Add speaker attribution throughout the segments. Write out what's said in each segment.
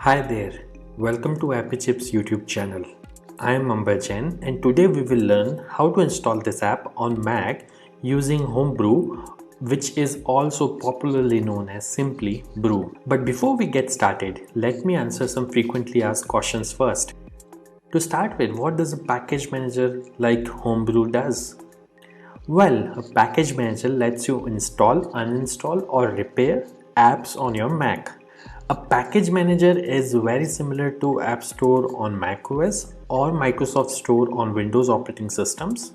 Speaker 1: Hi there, welcome to Appy Chips YouTube channel. I am Ambajan and today we will learn how to install this app on Mac using Homebrew, which is also popularly known as simply Brew. But before we get started, let me answer some frequently asked questions first. To start with, what does a package manager like Homebrew does? Well, a package manager lets you install, uninstall or repair apps on your Mac. A package manager is very similar to App Store on macOS or Microsoft Store on Windows operating systems,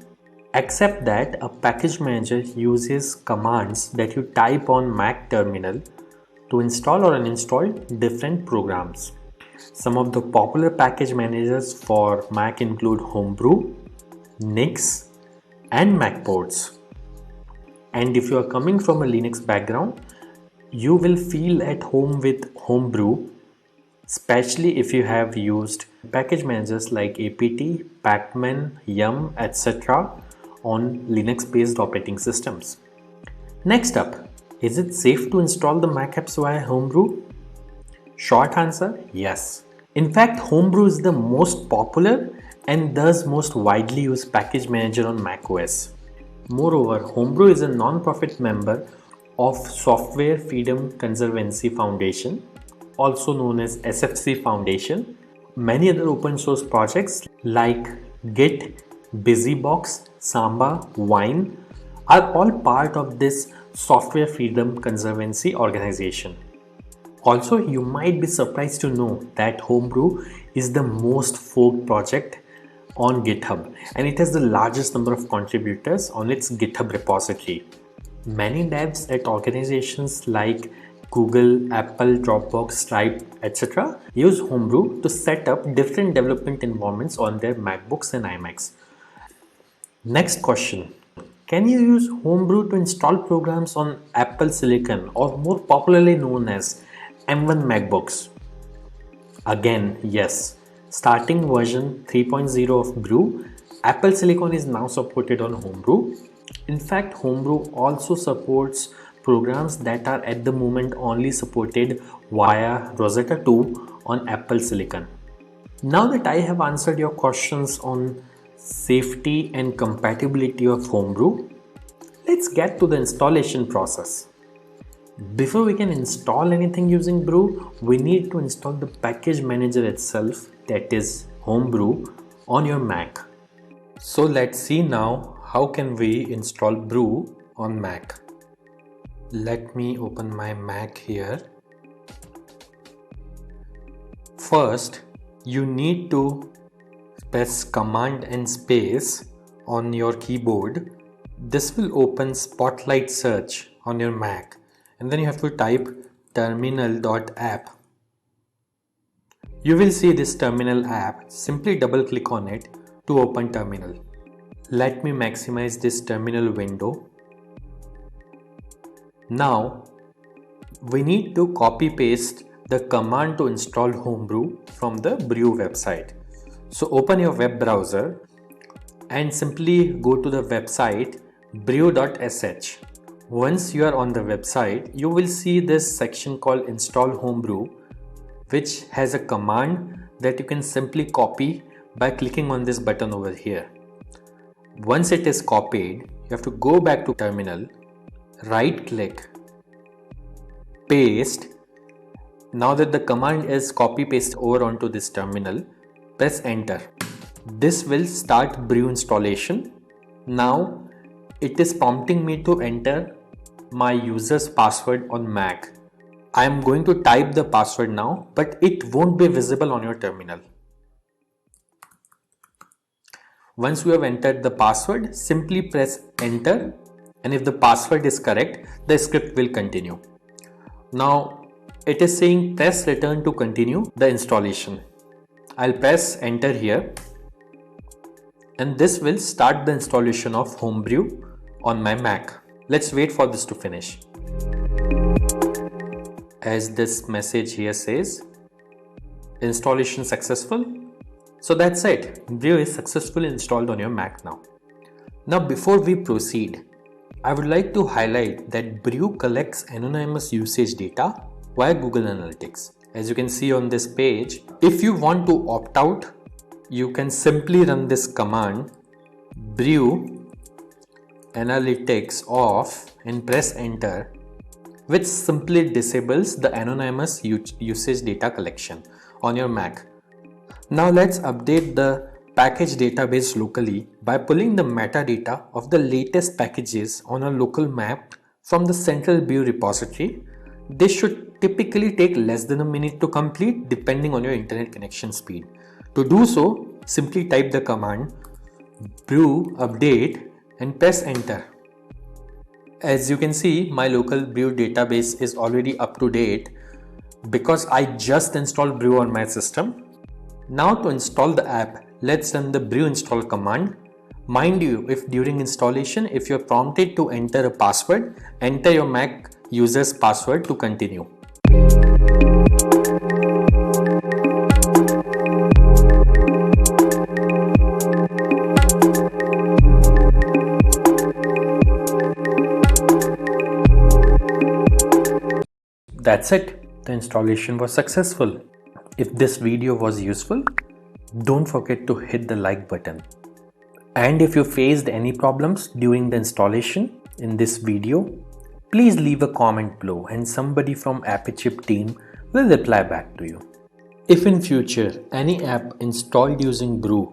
Speaker 1: except that a package manager uses commands that you type on Mac terminal to install or uninstall different programs. Some of the popular package managers for Mac include Homebrew, Nix, and Macports. And if you are coming from a Linux background, you will feel at home with Homebrew, especially if you have used package managers like apt, pacman, yum, etc. on Linux based operating systems. Next up, is it safe to install the Mac apps via Homebrew? Short answer, yes. In fact, Homebrew is the most popular and thus most widely used package manager on macOS. Moreover, Homebrew is a non-profit member of Software Freedom Conservancy Foundation, also known as SFC Foundation. Many other open source projects like Git, BusyBox, Samba, Wine are all part of this Software Freedom Conservancy organization. Also, you might be surprised to know that Homebrew is the most forked project on GitHub and it has the largest number of contributors on its GitHub repository. Many devs at organizations like Google, Apple, Dropbox, Stripe, etc. use Homebrew to set up different development environments on their MacBooks and iMacs. Next question. Can you use Homebrew to install programs on Apple Silicon or more popularly known as M1 MacBooks? Again, yes. Starting version 3.0 of Brew, Apple Silicon is now supported on Homebrew. In fact, Homebrew also supports programs that are at the moment only supported via Rosetta 2 on Apple Silicon. Now that I have answered your questions on safety and compatibility of Homebrew, let's get to the installation process. Before we can install anything using Brew, we need to install the package manager itself, that is Homebrew, on your Mac. So let's see now how can we install Brew on Mac. Let me open my Mac here. First, you need to press Command and space on your keyboard. This will open Spotlight Search on your Mac. And then you have to type terminal.app. You will see this terminal app. Simply double click on it to open terminal. Let me maximize this terminal window. Now we need to copy paste the command to install Homebrew from the Brew website. So open your web browser and simply go to the website brew.sh. Once you are on the website, you will see this section called Install Homebrew, which has a command that you can simply copy by clicking on this button over here. Once it is copied, you have to go back to terminal, right click, paste. Now that the command is copy paste over onto this terminal, press enter. This will start Brew installation. Now it is prompting me to enter my user's password on Mac. I am going to type the password now, but it won't be visible on your terminal. Once you have entered the password, simply press enter, and if the password is correct, the script will continue. Now it is saying press return to continue the installation. I'll press enter here, and this will start the installation of Homebrew on my Mac. Let's wait for this to finish. As this message here says, installation successful. So that's it. Brew is successfully installed on your Mac now. Now before we proceed, I would like to highlight that Brew collects anonymous usage data via Google Analytics. As you can see on this page, if you want to opt out, you can simply run this command brew analytics off and press enter, which simply disables the anonymous usage data collection on your Mac. Now let's update the package database locally by pulling the metadata of the latest packages on a local map from the central brew repository. This should typically take less than a minute to complete depending on your internet connection speed. To do so, simply type the command brew update and press enter. As you can see, my local brew database is already up to date because I just installed brew on my system. Now to install the app, let's run the brew install command. Mind you, if during installation, if you're prompted to enter a password, enter your Mac user's password to continue. That's it. The installation was successful. If this video was useful, don't forget to hit the like button. And if you faced any problems during the installation in this video, please leave a comment below and somebody from AppyChip team will reply back to you. If in future any app installed using brew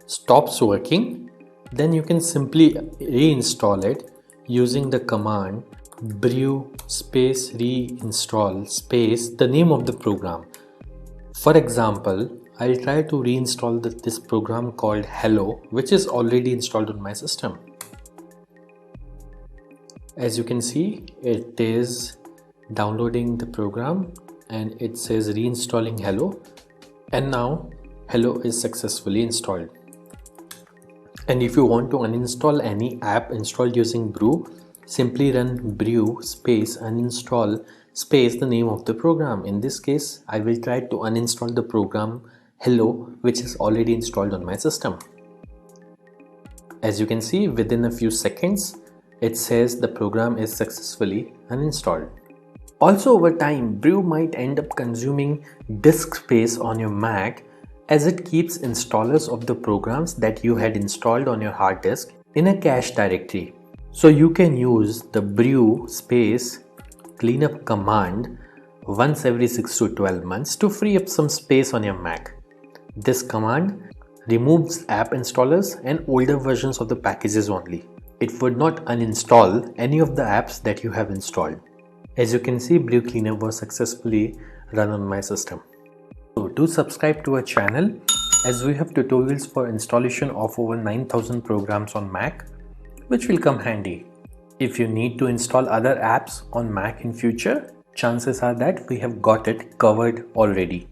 Speaker 1: stops working, then you can simply reinstall it using the command brew space reinstall space the name of the program. For example, I'll try to reinstall this program called Hello, which is already installed on my system. As you can see, it is downloading the program and it says reinstalling Hello, and now Hello is successfully installed. And if you want to uninstall any app installed using brew, simply run brew space uninstall space the name of the program. In this case, I will try to uninstall the program Hello, which is already installed on my system. As you can see, within a few seconds, it says the program is successfully uninstalled. Also, over time, brew might end up consuming disk space on your Mac as it keeps installers of the programs that you had installed on your hard disk in a cache directory. So you can use the brew space cleanup command once every 6 to 12 months to free up some space on your Mac. This command removes app installers and older versions of the packages only. It would not uninstall any of the apps that you have installed. As you can see, brew cleanup was successfully run on my system. So do subscribe to our channel as we have tutorials for installation of over 9,000 programs on Mac, which will come handy. If you need to install other apps on Mac in future, chances are that we have got it covered already.